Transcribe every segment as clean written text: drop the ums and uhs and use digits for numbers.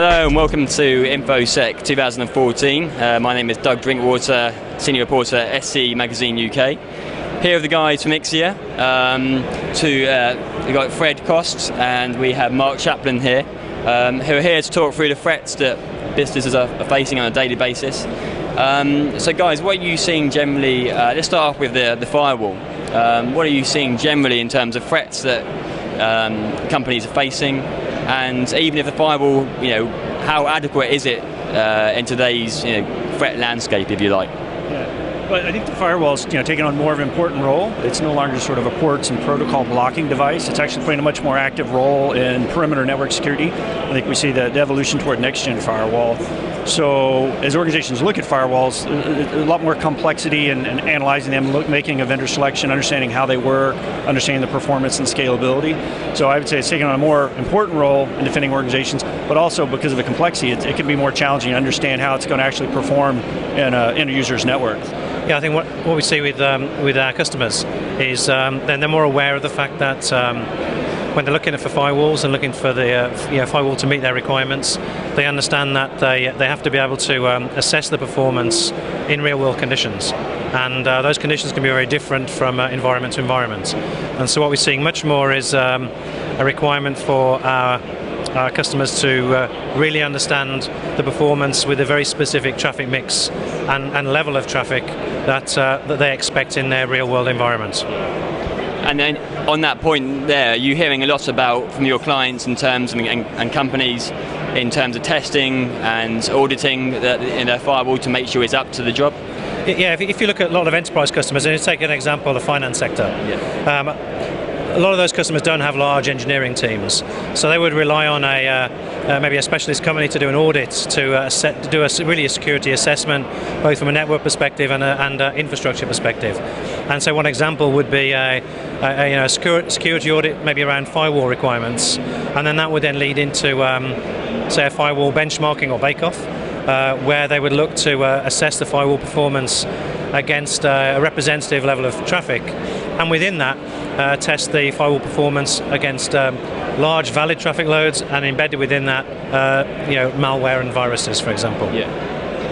Hello and welcome to InfoSec 2014. My name is Doug Drinkwater, Senior Reporter at SC Magazine UK. Here are the guys from Ixia. We've got Fred Cost and we have Mark Chaplin here, who are here to talk through the threats that businesses are facing on a daily basis. So guys, what are you seeing generally? Let's start off with the firewall. What are you seeing generally in terms of threats that companies are facing? And even if the firewall, how adequate is it in today's threat landscape, if you like? But I think the firewall's taking on more of an important role. It's no longer sort of a ports and protocol blocking device. It's actually playing a much more active role in perimeter network security. I think we see the evolution toward next-gen firewall. So as organizations look at firewalls, a lot more complexity in analyzing them, making a vendor selection, understanding how they work, understanding the performance and scalability. So I would say it's taking on a more important role in defending organizations, but also because of the complexity, it can be more challenging to understand how it's going to actually perform in a user's network. Yeah, I think what we see with our customers is they're more aware of the fact that when they're looking for firewalls and looking for the firewall to meet their requirements, they understand that they have to be able to assess the performance in real-world conditions, and those conditions can be very different from environment to environment. And so what we're seeing much more is a requirement for our customers to really understand the performance with a very specific traffic mix and level of traffic that they expect in their real-world environment. And then on that point there, you're hearing a lot about from your clients in terms and companies in terms of testing and auditing in their firewall to make sure it's up to the job? Yeah, if you look at a lot of enterprise customers, and you take an example of the finance sector, a lot of those customers don't have large engineering teams, so they would rely on maybe a specialist company to do an audit, to do a security assessment, both from a network perspective and an infrastructure perspective. And so one example would be a security audit, maybe around firewall requirements, and then that would then lead into say a firewall benchmarking or bake-off, where they would look to assess the firewall performance against a representative level of traffic, and within that test the firewall performance against large valid traffic loads, and embedded within that malware and viruses, for example. Yeah.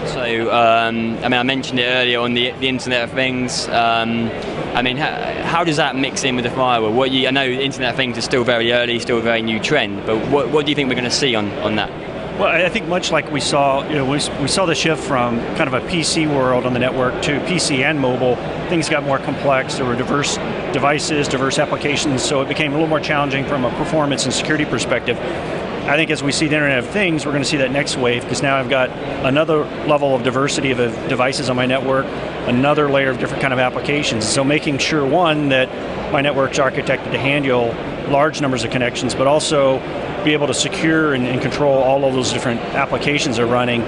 So I mentioned it earlier on the Internet of Things. How does that mix in with the firewall? I know Internet of Things is still very early, still a very new trend, but what do you think we're going to see on that? Well, I think much like we saw, we saw the shift from kind of a PC world on the network to PC and mobile. Things got more complex. There were diverse devices, diverse applications, so it became a little more challenging from a performance and security perspective. I think as we see the Internet of Things, we're going to see that next wave, because now I've got another level of diversity of devices on my network, another layer of different kind of applications. So making sure, one, that my network's architected to handle large numbers of connections, but also be able to secure and control all of those different applications they're running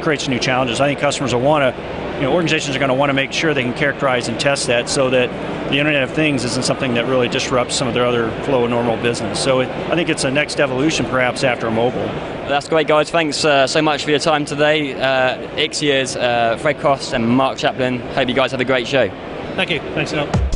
creates new challenges. I think customers will want to, organizations are going to want to make sure they can characterize and test that so that the Internet of Things isn't something that really disrupts some of their other flow of normal business. So I think it's a next evolution perhaps after mobile. That's great, guys. Thanks so much for your time today. Ixia's Fred Cost and Mark Chaplin. Hope you guys have a great show. Thank you. Thanks a lot.